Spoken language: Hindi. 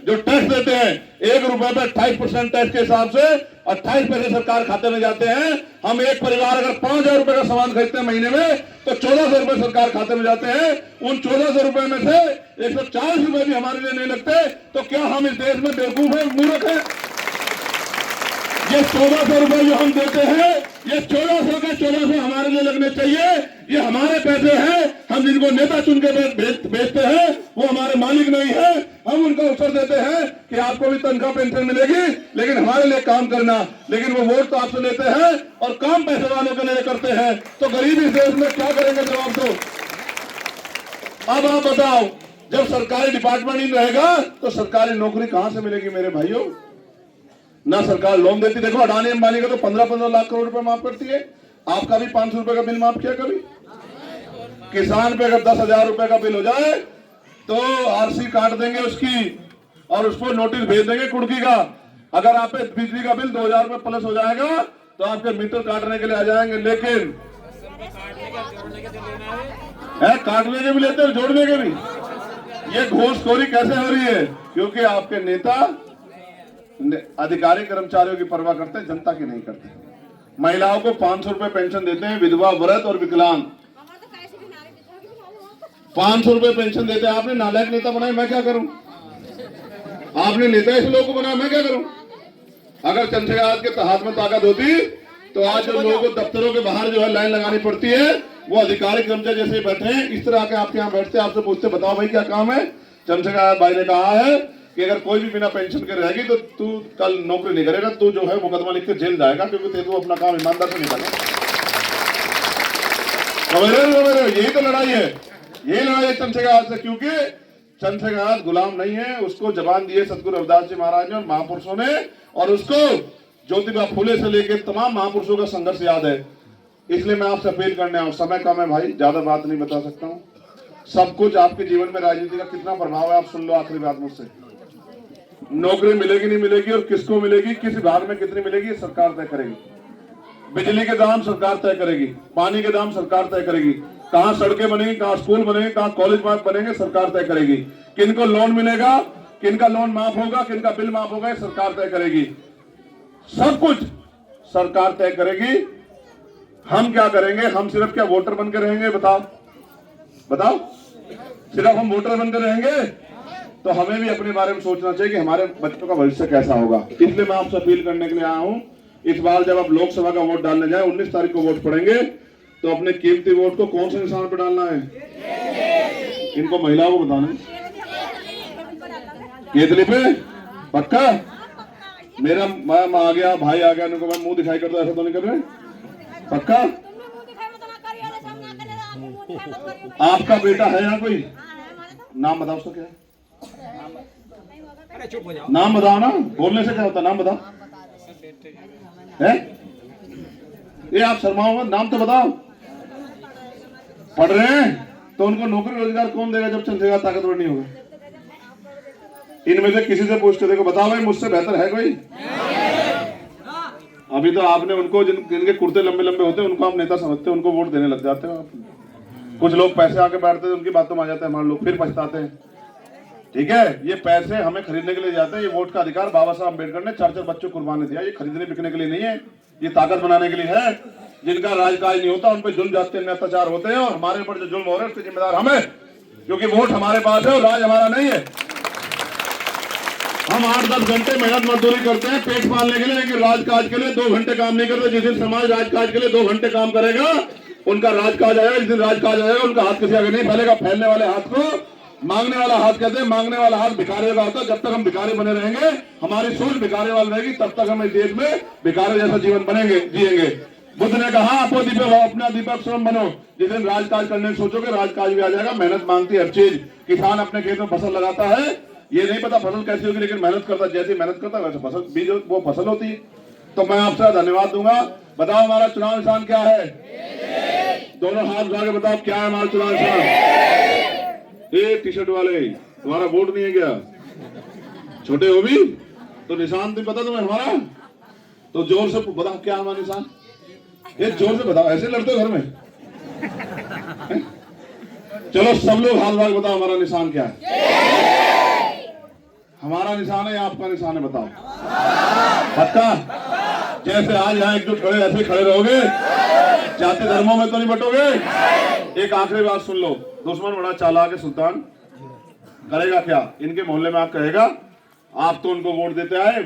जो टैक्स देते हैं, 1 रुपए पे 28% टैक्स के हिसाब से 28 पैसे सरकार खाते में जाते हैं। हम एक परिवार अगर 5,000 रुपए का सामान खरीदते हैं महीने में, तो 1,400 रुपए सरकार खाते में जाते हैं। उन 1,400 रुपए में से 140 रुपए भी हमारे लिए नहीं लगते। तो क्या हम इस देश में बेवकूफ है, मूर्ख है? ये 1,400 रुपए जो हम देते हैं, ये 1,400 के 1,400 हमारे लिए लगने चाहिए। ये हमारे पैसे हैं। हम जिनको नेता चुन के बेचते हैं वो हमारे मालिक नहीं है। हम उनको अवसर देते हैं कि आपको भी तनख्वाह पेंशन मिलेगी, लेकिन हमारे लिए काम करना। लेकिन वो वोट तो आपसे लेते हैं और काम पैसे वालों के लिए करते हैं। तो गरीब इस देश में क्या करेंगे, जवाब दो। अब आप बताओ, जब सरकारी डिपार्टमेंट नहीं रहेगा तो सरकारी नौकरी कहां से मिलेगी मेरे भाइयों? ना सरकार लोन देती। देखो अडानी अंबानी का तो 15-15 लाख करोड़ रुपए माफ करती है। आपका भी 500 रुपए का बिल माफ किया कभी? किसान पे अगर 10,000 रुपए का बिल हो जाए तो आरसी काट देंगे उसकी और उसको नोटिस भेज देंगे कुड़की का। अगर आप पे बिजली का बिल 2,000 रुपए प्लस हो जाएगा तो आपके मीटर काटने के लिए आ जाएंगे। लेकिन काटने के भी लेते हैं, जोड़ने के भी। ये घूसखोरी कैसे हो रही है? क्योंकि आपके नेता अधिकारी कर्मचारियों की परवाह करते हैं, जनता की नहीं करते। महिलाओं को 500 रुपए पेंशन देते हैं, विधवा, वृद्ध और विकलांग। 500 रुपए पेंशन देते हैं। आपने नालायक नेता बनाए, मैं क्या करूं? आपने नेता ऐसे लोगों को बनाया, मैं क्या करूं? अगर चंद्रशेखर के हाथ में ताकत होती तो आज जो लोगों को दफ्तरों के बाहर जो है लाइन लगानी पड़ती है, वो अधिकारी कर्मचारी जैसे बैठे हैं, इस तरह के आपके यहाँ बैठते, आपसे पूछते बताओ भाई क्या काम है। चंद्रशेखर भाई ने कहा है कि अगर कोई भी बिना पेंशन के रहेगी तो तू कल नौकरी नहीं करेगा, तू जो है मुकदमा लिख के जेल जाएगा, क्योंकि तू अपना काम ईमानदार से नहीं करेगा। यही तो लड़ाई है, यही लड़ाई है चंद्रशेखर से। क्योंकि चंद्रशेखर गुलाम नहीं है, उसको जबान दी है सतगुरु रविदास जी महाराज ने और महापुरुषों ने, और उसको ज्योतिबा फुले से लेकर तमाम महापुरुषों का संघर्ष याद है। इसलिए मैं आपसे अपील करने आऊं, समय कम है भाई, ज्यादा बात नहीं बता सकता हूं। सब कुछ आपके जीवन में राजनीति का कितना प्रभाव है आप सुन लो। आखिरी बात मुझसे, नौकरी मिलेगी नहीं मिलेगी और किसको मिलेगी, किस विभाग में कितनी मिलेगी, सरकार तय करेगी। बिजली के दाम सरकार तय करेगी, पानी के दाम सरकार तय करेगी, कहां सड़कें बनेंगी, कहां स्कूल बनेंगे, कहां कॉलेज बनेंगे, सरकार तय करेगी। किनको लोन मिलेगा, किनका लोन माफ होगा, किनका बिल माफ होगा, सरकार तय करेगी। सब कुछ सरकार तय करेगी। हम क्या करेंगे? हम सिर्फ क्या वोटर बनकर रहेंगे? बताओ बताओ, सिर्फ हम वोटर बनकर रहेंगे? तो हमें भी अपने बारे में सोचना चाहिए कि हमारे बच्चों का भविष्य कैसा होगा। इसलिए मैं आपसे अपील करने के लिए आया हूं, इस बार जब आप लोकसभा का वोट डालने जाए, 19 तारीख को वोट पड़ेंगे, तो अपने कीमती वोट को कौन से निशान पर डालना है? इनको महिलाओं को बताना, केतली पे पक्का। मेरा मैं आ गया, भाई आ गया, उनको मैं मुंह दिखाई करता, ऐसा तो नहीं कर रहे? पक्का? आपका बेटा है यहाँ कोई? नाम बताओ उसका क्या है? नाम बताओ ना, बोलने से क्या होता, नाम बताओ। है ये आप शर्माओ मत, नाम तो बताओ। पढ़ रहे हैं तो उनको नौकरी रोजगार कौन देगा जब चंद्रशेखर ताकतवर नहीं होगा? इनमें से किसी से पूछ के देखो, बताओ भाई मुझसे बेहतर है कोई? अभी तो आपने उनको जिनके कुर्ते लंबे लंबे होते हैं उनको आप नेता समझते हैं, उनको वोट देने लग जाते हो आप। कुछ लोग पैसे आके बैठते हैं, उनकी बातों में आ जाते हैं हमारे लोग, फिर पछताते हैं। ठीक है, ये पैसे हमें खरीदने के लिए जाते हैं। ये वोट का अधिकार बाबा साहब अम्बेडकर ने 4-4 बच्चों को कुर्बानी दिया। ये खरीदने बिकने के लिए नहीं है, ये ताकत बनाने के लिए है। जिनका राजकाज नहीं होता उन पर जुल्म जाते हैं, अत्याचार होते हैं, और हमारे ऊपर जो जुल्म हो रहे हैं उसके जिम्मेदार हमें, क्योंकि वोट हमारे पास है और राज हमारा नहीं है। हम 8-10 घंटे मेहनत मजदूरी करते हैं पेट पालने के लिए, लेकिन राजकाज के लिए 2 घंटे काम नहीं करते। जिस दिन समाज राजकाज के लिए 2 घंटे काम करेगा, उनका राजकाज आएगा। जिस दिन राजकाज आएगा उनका हाथ किसी आगे नहीं फैलेगा। फैलने वाले हाथ को मांगने वाला हाथ कहते हैं। मांगने वाला हाथ भिखारी का होता है। जब तक हम भिखारी बने रहेंगे, हमारी सोच भिखारी वाली रहेगी, तब तक हम इस देश में भिखारी जैसा जीवन बनेंगे, जिएंगे। बुद्ध ने कहा अपो दीपक हो, अपना दीपक स्वयं बनो। जिस दिन राजकाज करने की सोचोगे, राजकाज भी आ जाएगा। मेहनत मांगती है हर चीज। किसान अपने खेत में फसल लगाता है, ये नहीं पता फसल कैसी होगी, लेकिन मेहनत करता, जैसी मेहनत करता वैसे फसल बीज वो फसल होती है। तो मैं आपसे धन्यवाद दूंगा। बताओ हमारा चुनाव निशान क्या है? दोनों हाथ उठा के बताओ क्या है हमारा चुनाव निशान? ये टी शर्ट वाले, तुम्हारा वोट नहीं है क्या? छोटे हो भी तो निशान तो पता तुम्हें हमारा? तो जोर से बताओ क्या हमारा निशान? ये जोर से बताओ, ऐसे लड़ते हो घर में? चलो सब लोग हाथ उठा के बताओ हमारा निशान क्या है? हमारा निशान है या आपका निशान है, बताओ। पक्का? जैसे आज यहाँ एकजुट खड़े ऐसे खड़े रहोगे, जाति धर्मों में तो नहीं बटोगे। एक आखिरी बात सुन लो, दुश्मन बड़ा चालाक है सुल्तान, करेगा क्या? इनके मोहल्ले में आप कहेगा, आप तो उनको वोट देते आए,